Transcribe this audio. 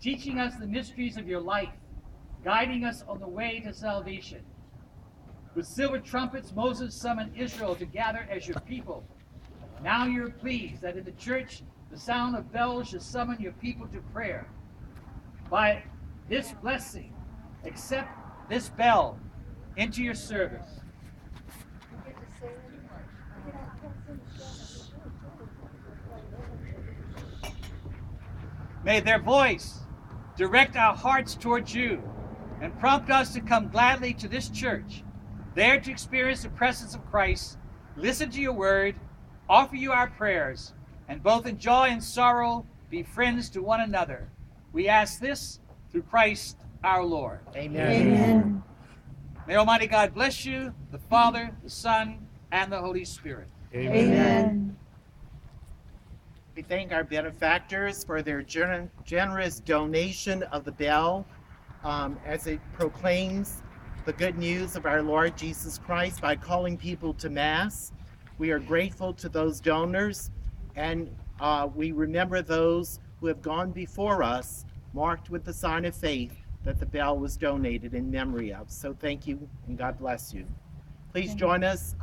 teaching us the mysteries of your life, guiding us on the way to salvation. With silver trumpets, Moses summoned Israel to gather as your people. Now you're pleased that in the church, the sound of bells should summon your people to prayer. By this blessing, accept this bell into your service. May their voice direct our hearts towards you and prompt us to come gladly to this church, there to experience the presence of Christ, listen to your word, offer you our prayers, and both in joy and sorrow be friends to one another. We ask this through Christ our Lord. Amen. Amen. May Almighty God bless you, the Father, the Son, and the Holy Spirit. Amen. We thank our benefactors for their generous donation of the bell as it proclaims the good news of our Lord Jesus Christ by calling people to Mass. We are grateful to those donors, and we remember those who have gone before us, marked with the sign of faith that the bell was donated in memory of. So thank you, and God bless you. Please join us